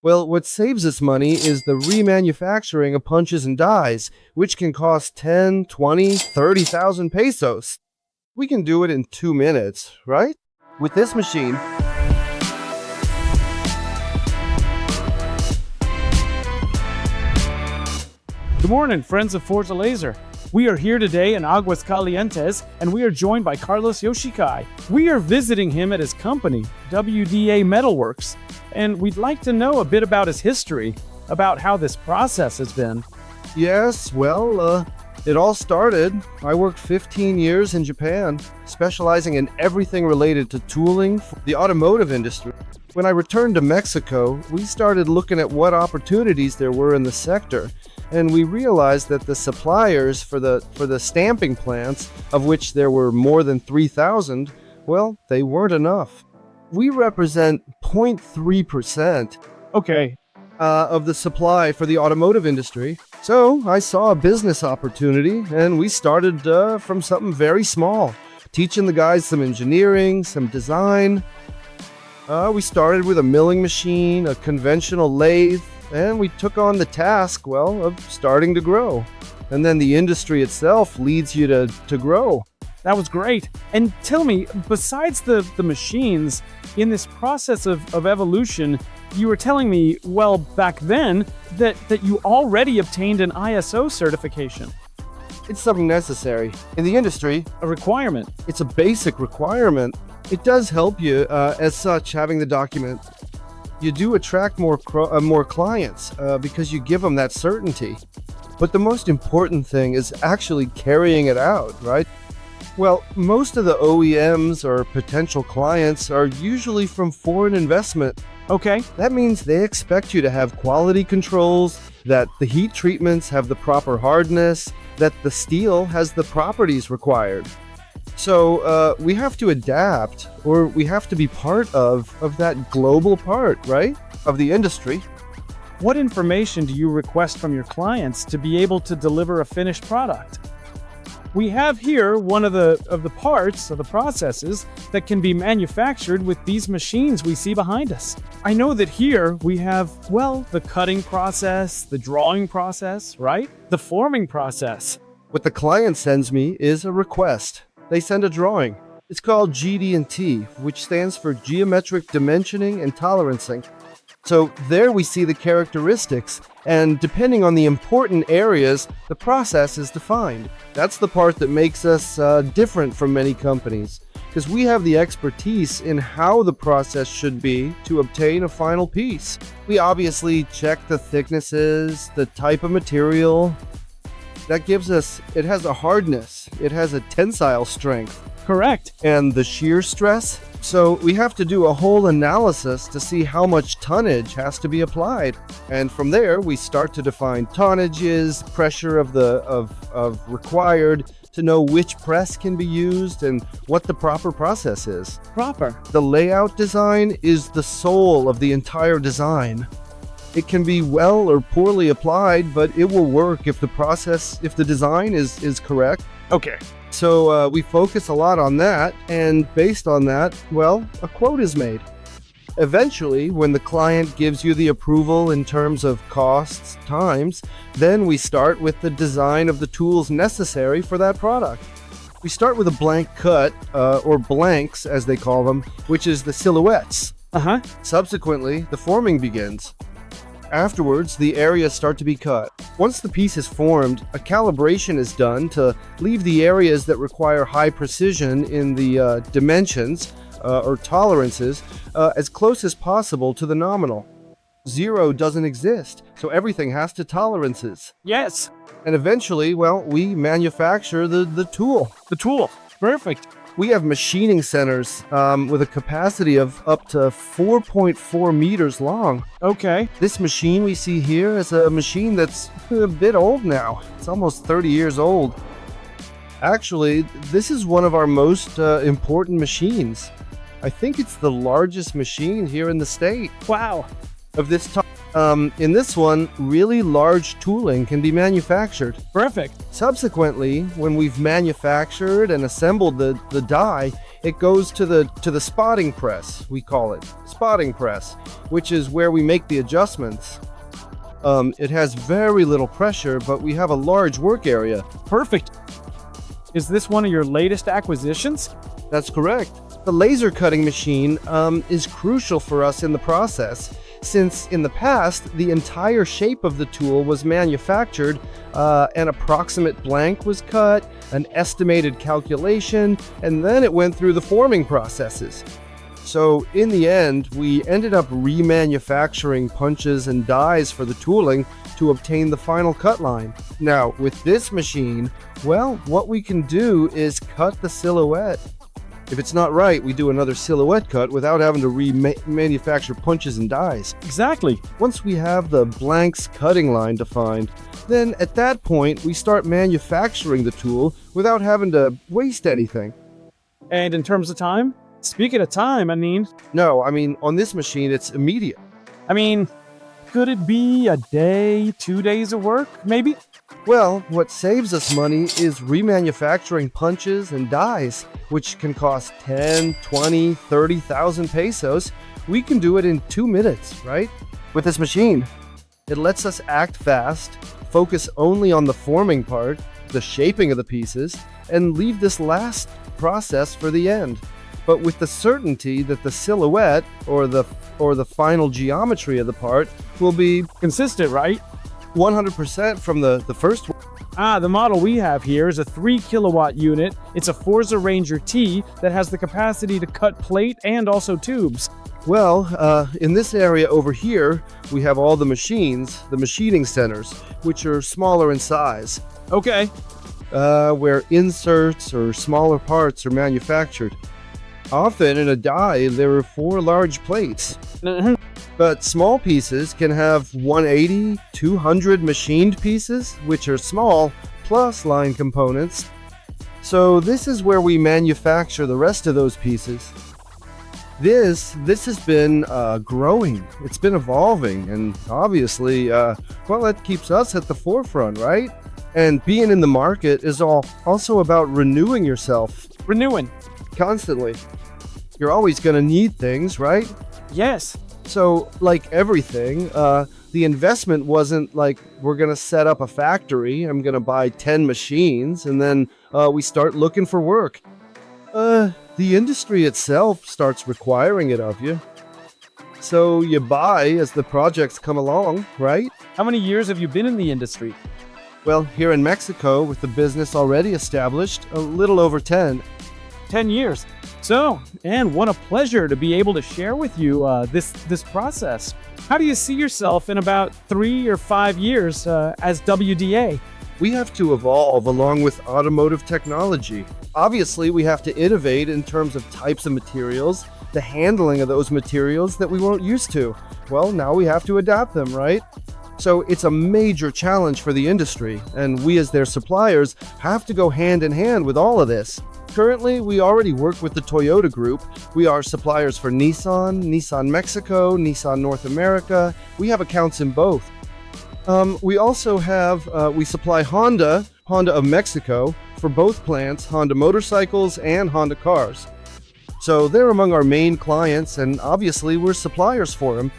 Well, what saves us money is the remanufacturing of punches and dies, which can cost 10, 20, 30,000 pesos. We can do it in 2 minutes, right? With this machine, Good morning, friends of FORZA Laser. We are here today in Aguas Calientes, and we are joined by Carlos Yoshikai. We are visiting him at his company, WDA Metalworks, and we'd like to know a bit about his history, about how this process has been. yes, well, it all started. I worked 15 years in Japan, specializing in everything related to tooling for the automotive industry. When I returned to Mexico, we started looking at what opportunities there were in the sector, and we realized that the suppliers for the stamping plants, of which there were more than 3,000, well, they weren't enough. We represent 0.3% Okay, of the supply for the automotive industry. So I saw a business opportunity, and we started from something very small, teaching the guys some engineering, some design. We started with a milling machine, a conventional lathe, and we took on the task, well, of starting to grow. And then the industry itself leads you to grow. that was great. And tell me, besides the machines, in this process of evolution, you were telling me, well, back then, that you already obtained an ISO certification, It's something necessary. In the industry, a requirement. it's a basic requirement. It does help you, as such, having the document. You do attract more clients because you give them that certainty. But the most important thing is actually carrying it out, right? Well, most of the OEMs or potential clients are usually from foreign investment. Okay, That means they expect you to have quality controls, that the heat treatments have the proper hardness, that the steel has the properties required. So we have to adapt, or we have to be part of that global part, right? Of the industry. what information do you request from your clients to be able to deliver a finished product? We have here one of the parts of the processes that can be manufactured with these machines we see behind us. I know that here we have, well, the cutting process, the drawing process, right? The forming process. What the client sends me is a request. They send a drawing. It's called GD&T, which stands for Geometric Dimensioning and Tolerancing. So there we see the characteristics, and depending on the important areas, the process is defined. That's the part that makes us different from many companies, because we have the expertise in how the process should be to obtain a final piece. We obviously check the thicknesses, the type of material. That gives us, it has a hardness, it has a tensile strength, Correct. and the shear stress. So we have to do a whole analysis to see how much tonnage has to be applied. And from there, we start to define tonnages, pressure of required, to know which press can be used and what the proper process is. Proper. The layout design is the soul of the entire design. It can be well or poorly applied, but it will work if the design is correct. Okay. So we focus a lot on that, and based on that, well, a quote is made. Eventually, when the client gives you the approval in terms of costs, times, then we start with the design of the tools necessary for that product. We start with a blank cut, or blanks as they call them, which is the silhouettes. Uh-huh. Subsequently, the forming begins. Afterwards, the areas start to be cut. Once the piece is formed, a calibration is done to leave the areas that require high precision in the dimensions or tolerances as close as possible to the nominal. Zero doesn't exist, so everything has to tolerances. Yes. And eventually, well, we manufacture the tool. The tool. Perfect. We have machining centers with a capacity of up to 4.4 meters long. Okay. This machine we see here is a machine that's a bit old now. It's almost 30 years old. Actually, this is one of our most important machines. I think it's the largest machine here in the state Wow. of this type. In this one, really large tooling can be manufactured. Perfect. Subsequently, when we've manufactured and assembled the die, it goes to the spotting press, we call it. Spotting press, which is where we make the adjustments. It has very little pressure, but we have a large work area. Perfect. Is this one of your latest acquisitions? That's correct. The laser cutting machine is crucial for us in the process, since in the past, the entire shape of the tool was manufactured, an approximate blank was cut, an estimated calculation, and then it went through the forming processes. So in the end, we ended up remanufacturing punches and dies for the tooling to obtain the final cut line. Now, with this machine, well, what we can do is cut the silhouette. If it's not right, we do another silhouette cut without having to remanufacture punches and dies. Exactly. Once we have the blanks cutting line defined, then at that point, we start manufacturing the tool without having to waste anything. And in terms of time? Speaking of time, No, on this machine, it's immediate. Could it be a day, 2 days of work, maybe? Well, what saves us money is remanufacturing punches and dies, which can cost 10, 20, 30,000 pesos. We can do it in 2 minutes, right? With this machine. It lets us act fast, focus only on the forming part, the shaping of the pieces, and leave this last process for the end. But with the certainty that the silhouette or the final geometry of the part will be consistent, right? 100% from the first one. The model we have here is a 3 kilowatt unit. It's a Forza Ranger T that has the capacity to cut plate and also tubes. Well, in this area over here, we have all the machines, the machining centers, which are smaller in size. Okay. Where inserts or smaller parts are manufactured. Often in a die, there are 4 large plates. But small pieces can have 180, 200 machined pieces, which are small, plus line components. So this is where we manufacture the rest of those pieces. This has been growing. It's been evolving, and obviously, that keeps us at the forefront, right? And being in the market is also about renewing yourself. Renewing. Constantly. You're always going to need things, right? Yes. So, like everything, the investment wasn't like we're going to set up a factory, I'm going to buy 10 machines, and then we start looking for work. The industry itself starts requiring it of you. So you buy as the projects come along, right? How many years have you been in the industry? Well, here in Mexico, with the business already established, a little over 10. 10 years. So, and what a pleasure to be able to share with you this process. How do you see yourself in about 3 or 5 years as WDA? We have to evolve along with automotive technology. Obviously, we have to innovate in terms of types of materials, the handling of those materials that we weren't used to. Well, now we have to adapt them, right? So it's a major challenge for the industry, and we as their suppliers have to go hand in hand with all of this. Currently, we already work with the Toyota Group. We are suppliers for Nissan, Nissan Mexico, Nissan North America. We have accounts in both. We also have, we supply Honda of Mexico, for both plants, Honda motorcycles and Honda cars. So they're among our main clients, and obviously we're suppliers for them.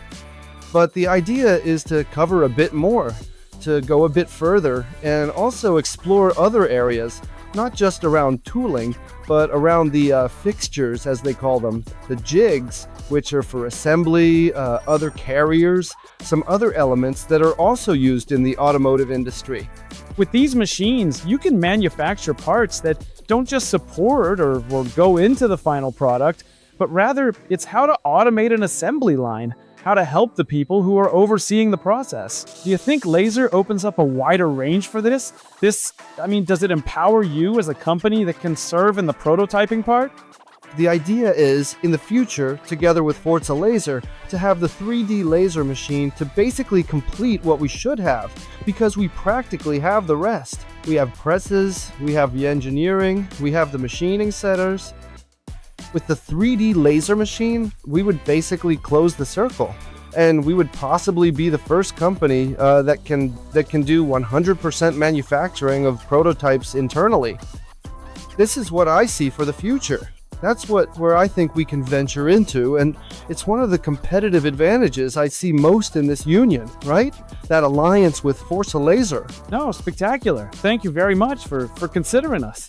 But the idea is to cover a bit more, to go a bit further, and also explore other areas, not just around tooling, but around the fixtures, as they call them, the jigs, which are for assembly, other carriers, some other elements that are also used in the automotive industry. With these machines, you can manufacture parts that don't just support or go into the final product, but rather it's how to automate an assembly line, how to help the people who are overseeing the process. Do you think laser opens up a wider range for this? Does it empower you as a company that can serve in the prototyping part? The idea is, in the future, together with FORZA Laser, to have the 3D laser machine to basically complete what we should have, because we practically have the rest. We have presses, we have the engineering, we have the machining centers. With the 3D laser machine, we would basically close the circle, and we would possibly be the first company that can do 100% manufacturing of prototypes internally. This is what I see for the future. That's where I think we can venture into, and it's one of the competitive advantages I see most in this union, right? That alliance with FORZA Laser. No, spectacular. Thank you very much for considering us.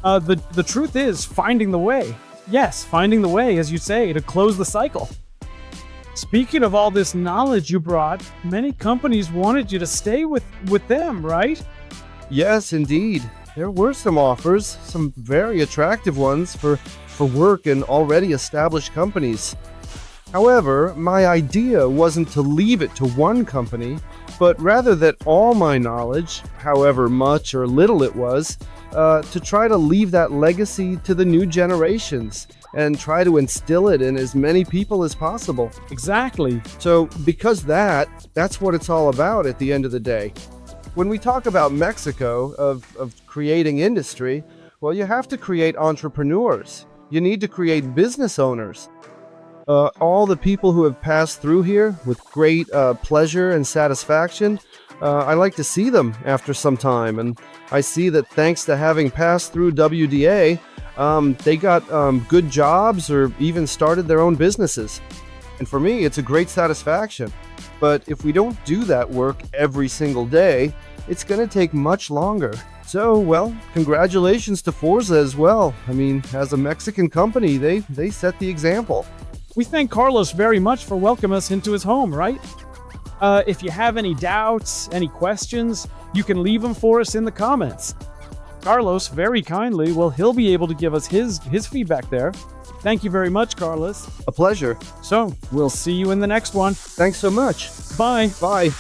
The truth is finding the way. Yes, finding the way, as you say, to close the cycle. Speaking of all this knowledge you brought, many companies wanted you to stay with them, right? Yes, indeed. There were some offers, some very attractive ones for work in already established companies. However, my idea wasn't to leave it to one company, but rather that all my knowledge, however much or little it was, to try to leave that legacy to the new generations and try to instill it in as many people as possible. Exactly. So, because that's what it's all about at the end of the day. When we talk about Mexico, of creating industry, well, you have to create entrepreneurs. You need to create business owners. All the people who have passed through here with great pleasure and satisfaction, I like to see them after some time. And I see that thanks to having passed through WDA, they got good jobs or even started their own businesses. And for me, it's a great satisfaction. But if we don't do that work every single day, it's going to take much longer. So, well, congratulations to FORZA as well. I mean, as a Mexican company, they set the example. We thank Carlos very much for welcoming us into his home, right? If you have any doubts, any questions, you can leave them for us in the comments. Carlos, very kindly, well, he'll be able to give us his feedback there. Thank you very much, Carlos. A pleasure. So, we'll see you in the next one. Thanks so much. Bye. Bye.